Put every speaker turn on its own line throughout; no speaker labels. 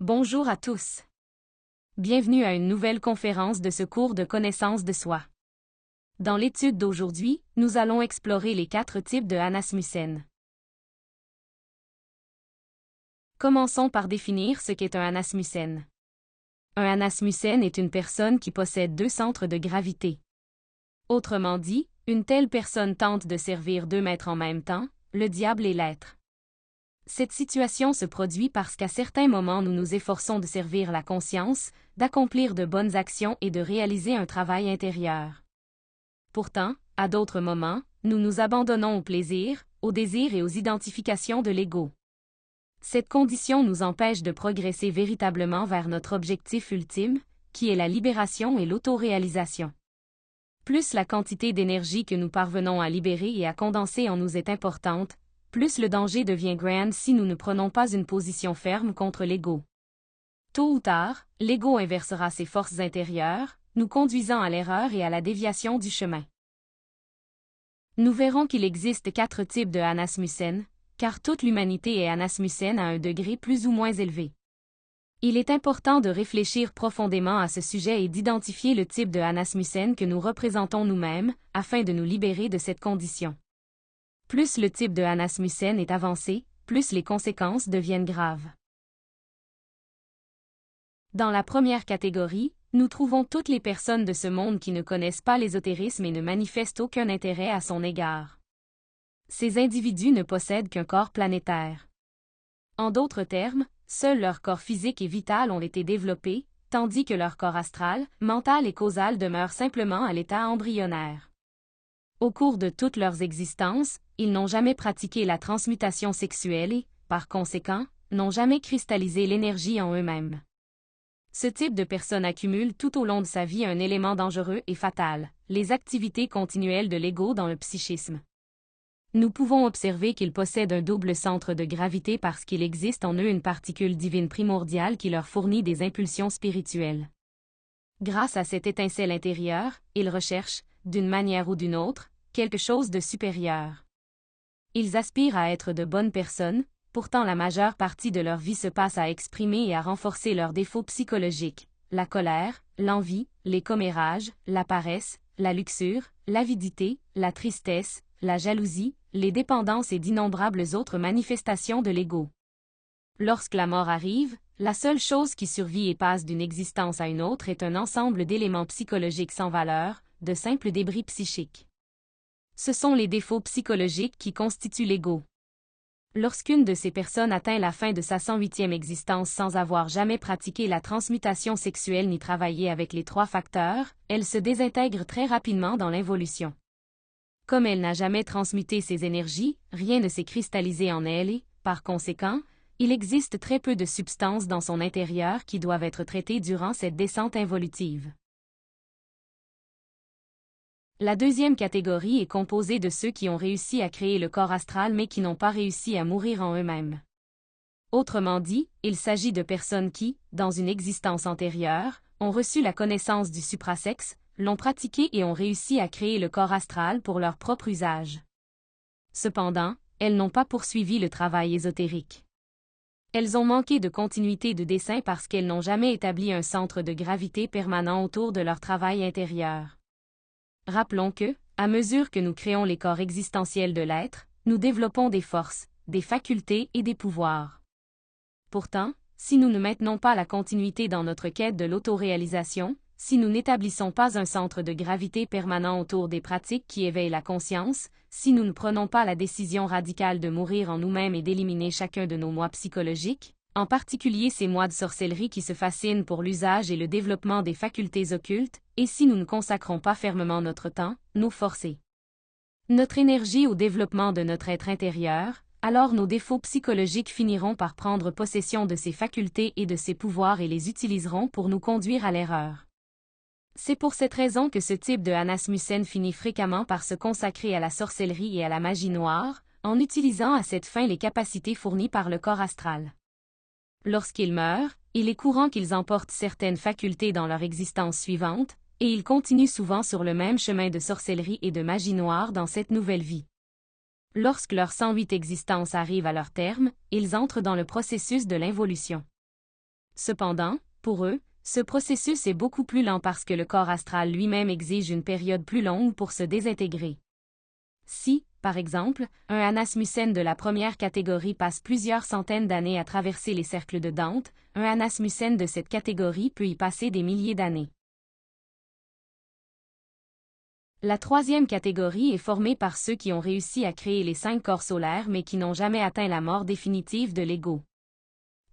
Bonjour à tous. Bienvenue à une nouvelle conférence de ce cours de connaissance de soi. Dans l'étude d'aujourd'hui, nous allons explorer les 4 types de Hanasmussen. Commençons par définir ce qu'est un Hanasmussen. Un Hanasmussen est une personne qui possède 2 centres de gravité. Autrement dit, une telle personne tente de servir 2 maîtres en même temps, le diable et l'être. Cette situation se produit parce qu'à certains moments nous nous efforçons de servir la conscience, d'accomplir de bonnes actions et de réaliser un travail intérieur. Pourtant, à d'autres moments, nous nous abandonnons au plaisir, aux désirs et aux identifications de l'ego. Cette condition nous empêche de progresser véritablement vers notre objectif ultime, qui est la libération et l'autoréalisation. Plus la quantité d'énergie que nous parvenons à libérer et à condenser en nous est importante, plus le danger devient grand si nous ne prenons pas une position ferme contre l'ego. Tôt ou tard, l'ego inversera ses forces intérieures, nous conduisant à l'erreur et à la déviation du chemin. Nous verrons qu'il existe 4 types de Hanasmussen, car toute l'humanité est Hanasmussen à un degré plus ou moins élevé. Il est important de réfléchir profondément à ce sujet et d'identifier le type de Hanasmussen que nous représentons nous-mêmes, afin de nous libérer de cette condition. Plus le type de Hanasmussen est avancé, plus les conséquences deviennent graves. Dans la première catégorie, nous trouvons toutes les personnes de ce monde qui ne connaissent pas l'ésotérisme et ne manifestent aucun intérêt à son égard. Ces individus ne possèdent qu'un corps planétaire. En d'autres termes, seuls leur corps physique et vital ont été développés, tandis que leur corps astral, mental et causal demeurent simplement à l'état embryonnaire. Au cours de toutes leurs existences, ils n'ont jamais pratiqué la transmutation sexuelle et, par conséquent, n'ont jamais cristallisé l'énergie en eux-mêmes. Ce type de personne accumule tout au long de sa vie un élément dangereux et fatal, les activités continuelles de l'ego dans le psychisme. Nous pouvons observer qu'ils possèdent un double centre de gravité parce qu'il existe en eux une particule divine primordiale qui leur fournit des impulsions spirituelles. Grâce à cette étincelle intérieure, ils recherchent, d'une manière ou d'une autre, quelque chose de supérieur. Ils aspirent à être de bonnes personnes, pourtant la majeure partie de leur vie se passe à exprimer et à renforcer leurs défauts psychologiques, la colère, l'envie, les commérages, la paresse, la luxure, l'avidité, la tristesse, la jalousie, les dépendances et d'innombrables autres manifestations de l'ego. Lorsque la mort arrive, la seule chose qui survit et passe d'une existence à une autre est un ensemble d'éléments psychologiques sans valeur, de simples débris psychiques. Ce sont les défauts psychologiques qui constituent l'ego. Lorsqu'une de ces personnes atteint la fin de sa 108e existence sans avoir jamais pratiqué la transmutation sexuelle ni travaillé avec les 3 facteurs, elle se désintègre très rapidement dans l'involution. Comme elle n'a jamais transmuté ses énergies, rien ne s'est cristallisé en elle et, par conséquent, il existe très peu de substances dans son intérieur qui doivent être traitées durant cette descente involutive. La deuxième catégorie est composée de ceux qui ont réussi à créer le corps astral mais qui n'ont pas réussi à mourir en eux-mêmes. Autrement dit, il s'agit de personnes qui, dans une existence antérieure, ont reçu la connaissance du suprasexe, l'ont pratiqué et ont réussi à créer le corps astral pour leur propre usage. Cependant, elles n'ont pas poursuivi le travail ésotérique. Elles ont manqué de continuité de dessin parce qu'elles n'ont jamais établi un centre de gravité permanent autour de leur travail intérieur. Rappelons que, à mesure que nous créons les corps existentiels de l'être, nous développons des forces, des facultés et des pouvoirs. Pourtant, si nous ne maintenons pas la continuité dans notre quête de l'autoréalisation, si nous n'établissons pas un centre de gravité permanent autour des pratiques qui éveillent la conscience, si nous ne prenons pas la décision radicale de mourir en nous-mêmes et d'éliminer chacun de nos moi psychologiques, en particulier ces moi de sorcellerie qui se fascinent pour l'usage et le développement des facultés occultes, et si nous ne consacrons pas fermement notre temps, nos forces et notre énergie au développement de notre être intérieur, alors nos défauts psychologiques finiront par prendre possession de ces facultés et de ces pouvoirs et les utiliseront pour nous conduire à l'erreur. C'est pour cette raison que ce type de Hanasmussen finit fréquemment par se consacrer à la sorcellerie et à la magie noire, en utilisant à cette fin les capacités fournies par le corps astral. Lorsqu'ils meurent, il est courant qu'ils emportent certaines facultés dans leur existence suivante, et ils continuent souvent sur le même chemin de sorcellerie et de magie noire dans cette nouvelle vie. Lorsque leur 108 existence arrive à leur terme, ils entrent dans le processus de l'involution. Cependant, pour eux, ce processus est beaucoup plus lent parce que le corps astral lui-même exige une période plus longue pour se désintégrer. Si, par exemple, un Anasmussen de la première catégorie passe plusieurs centaines d'années à traverser les cercles de Dante, un Anasmussen de cette catégorie peut y passer des milliers d'années. La troisième catégorie est formée par ceux qui ont réussi à créer les 5 corps solaires mais qui n'ont jamais atteint la mort définitive de l'ego.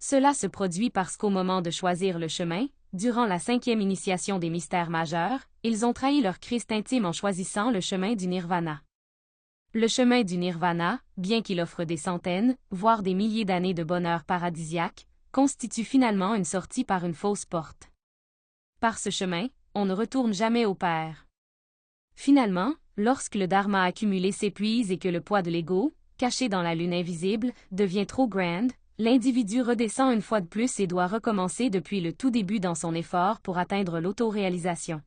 Cela se produit parce qu'au moment de choisir le chemin, durant la 5e initiation des mystères majeurs, ils ont trahi leur Christ intime en choisissant le chemin du nirvana. Le chemin du nirvana, bien qu'il offre des centaines, voire des milliers d'années de bonheur paradisiaque, constitue finalement une sortie par une fausse porte. Par ce chemin, on ne retourne jamais au Père. Finalement, lorsque le dharma accumulé s'épuise et que le poids de l'ego, caché dans la lune invisible, devient trop grand, l'individu redescend une fois de plus et doit recommencer depuis le tout début dans son effort pour atteindre l'autoréalisation.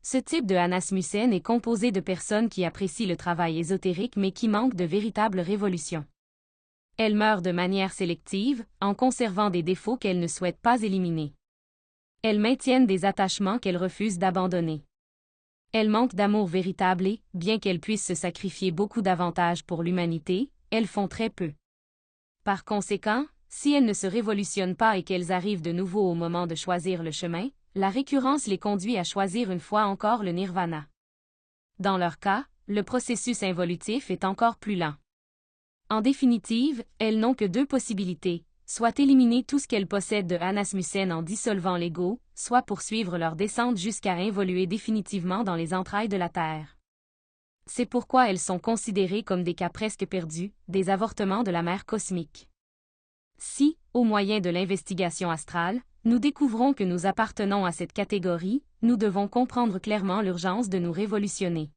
Ce type de Anasmussen est composé de personnes qui apprécient le travail ésotérique mais qui manquent de véritable révolution. Elles meurent de manière sélective, en conservant des défauts qu'elles ne souhaitent pas éliminer. Elles maintiennent des attachements qu'elles refusent d'abandonner. Elles manquent d'amour véritable et, bien qu'elles puissent se sacrifier beaucoup davantage pour l'humanité, elles font très peu. Par conséquent, si elles ne se révolutionnent pas et qu'elles arrivent de nouveau au moment de choisir le chemin, la récurrence les conduit à choisir une fois encore le nirvana. Dans leur cas, le processus involutif est encore plus lent. En définitive, elles n'ont que 2 possibilités, soit éliminer tout ce qu'elles possèdent de Anasmussen en dissolvant l'ego, soit poursuivre leur descente jusqu'à involuer définitivement dans les entrailles de la Terre. C'est pourquoi elles sont considérées comme des cas presque perdus, des avortements de la mère cosmique. Si, au moyen de l'investigation astrale, nous découvrons que nous appartenons à cette catégorie, nous devons comprendre clairement l'urgence de nous révolutionner.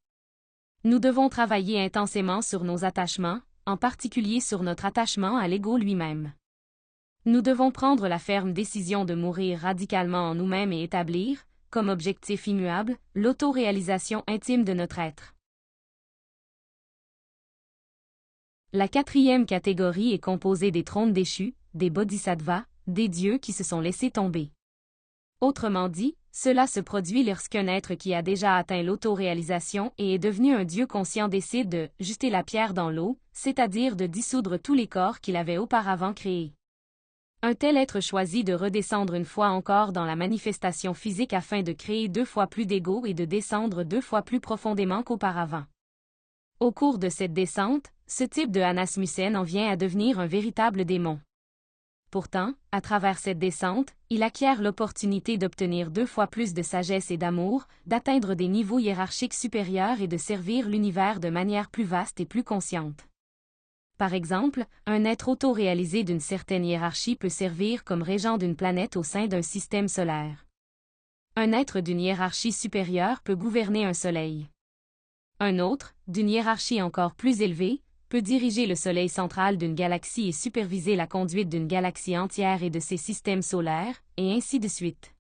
Nous devons travailler intensément sur nos attachements, en particulier sur notre attachement à l'ego lui-même. Nous devons prendre la ferme décision de mourir radicalement en nous-mêmes et établir, comme objectif immuable, l'autoréalisation intime de notre être. La 4e catégorie est composée des trônes déchus, des bodhisattvas, des dieux qui se sont laissés tomber. Autrement dit, cela se produit lorsqu'un être qui a déjà atteint l'autoréalisation et est devenu un dieu conscient décide de jeter la pierre dans l'eau, c'est-à-dire de dissoudre tous les corps qu'il avait auparavant créés. Un tel être choisit de redescendre une fois encore dans la manifestation physique afin de créer 2 fois plus d'ego et de descendre 2 fois plus profondément qu'auparavant. Au cours de cette descente, ce type de Anasmussen en vient à devenir un véritable démon. Pourtant, à travers cette descente, il acquiert l'opportunité d'obtenir 2 fois plus de sagesse et d'amour, d'atteindre des niveaux hiérarchiques supérieurs et de servir l'univers de manière plus vaste et plus consciente. Par exemple, un être auto-réalisé d'une certaine hiérarchie peut servir comme régent d'une planète au sein d'un système solaire. Un être d'une hiérarchie supérieure peut gouverner un soleil. Un autre, d'une hiérarchie encore plus élevée, peut diriger le soleil central d'une galaxie et superviser la conduite d'une galaxie entière et de ses systèmes solaires, et ainsi de suite.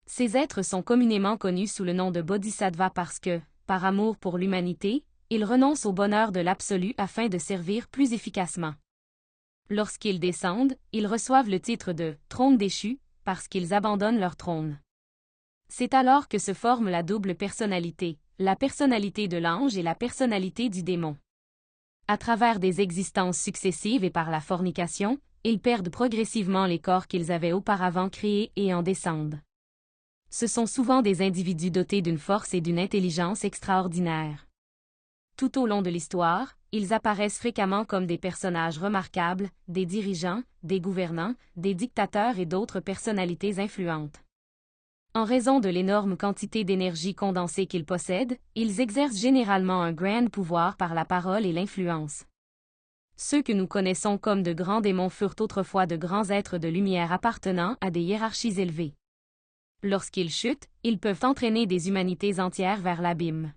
Ces êtres sont communément connus sous le nom de bodhisattvas parce que, par amour pour l'humanité, ils renoncent au bonheur de l'absolu afin de servir plus efficacement. Lorsqu'ils descendent, ils reçoivent le titre de « trône déchu » parce qu'ils abandonnent leur trône. C'est alors que se forme la double personnalité, la personnalité de l'ange et la personnalité du démon. À travers des existences successives et par la fornication, ils perdent progressivement les corps qu'ils avaient auparavant créés et en descendent. Ce sont souvent des individus dotés d'une force et d'une intelligence extraordinaires. Tout au long de l'histoire, ils apparaissent fréquemment comme des personnages remarquables, des dirigeants, des gouvernants, des dictateurs et d'autres personnalités influentes. En raison de l'énorme quantité d'énergie condensée qu'ils possèdent, ils exercent généralement un grand pouvoir par la parole et l'influence. Ceux que nous connaissons comme de grands démons furent autrefois de grands êtres de lumière appartenant à des hiérarchies élevées. Lorsqu'ils chutent, ils peuvent entraîner des humanités entières vers l'abîme.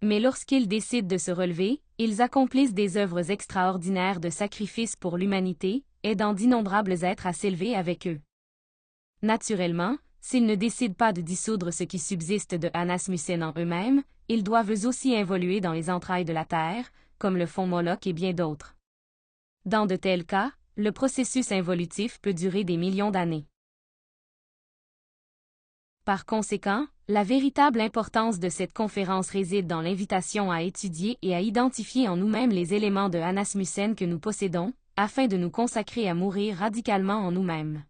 Mais lorsqu'ils décident de se relever, ils accomplissent des œuvres extraordinaires de sacrifice pour l'humanité, aidant d'innombrables êtres à s'élever avec eux. Naturellement, s'ils ne décident pas de dissoudre ce qui subsiste de Anasmussen en eux-mêmes, ils doivent eux aussi évoluer dans les entrailles de la Terre, comme le font Moloch et bien d'autres. Dans de tels cas, le processus involutif peut durer des millions d'années. Par conséquent, la véritable importance de cette conférence réside dans l'invitation à étudier et à identifier en nous-mêmes les éléments de Hanasmussen que nous possédons, afin de nous consacrer à mourir radicalement en nous-mêmes.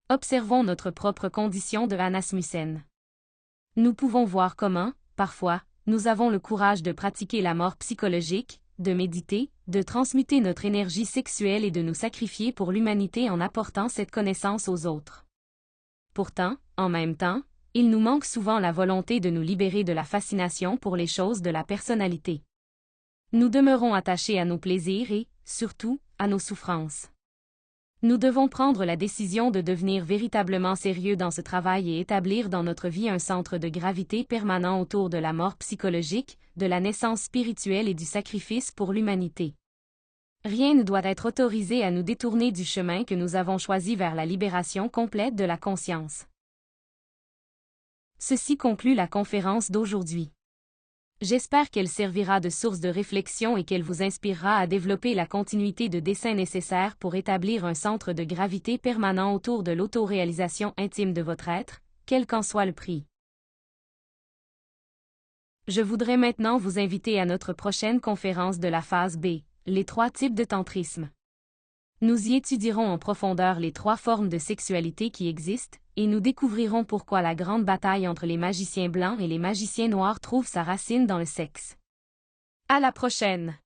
Observons notre propre condition de Hanasmussen. Nous pouvons voir comment, parfois, nous avons le courage de pratiquer la mort psychologique, de méditer, de transmuter notre énergie sexuelle et de nous sacrifier pour l'humanité en apportant cette connaissance aux autres. Pourtant, en même temps, il nous manque souvent la volonté de nous libérer de la fascination pour les choses de la personnalité. Nous demeurons attachés à nos plaisirs et, surtout, à nos souffrances. Nous devons prendre la décision de devenir véritablement sérieux dans ce travail et établir dans notre vie un centre de gravité permanent autour de la mort psychologique, de la naissance spirituelle et du sacrifice pour l'humanité. Rien ne doit être autorisé à nous détourner du chemin que nous avons choisi vers la libération complète de la conscience. Ceci conclut la conférence d'aujourd'hui. J'espère qu'elle servira de source de réflexion et qu'elle vous inspirera à développer la continuité de dessin nécessaire pour établir un centre de gravité permanent autour de l'autoréalisation intime de votre être, quel qu'en soit le prix. Je voudrais maintenant vous inviter à notre prochaine conférence de la phase B, les 3 types de tantrisme. Nous y étudierons en profondeur les 3 formes de sexualité qui existent, et nous découvrirons pourquoi la grande bataille entre les magiciens blancs et les magiciens noirs trouve sa racine dans le sexe. À la prochaine!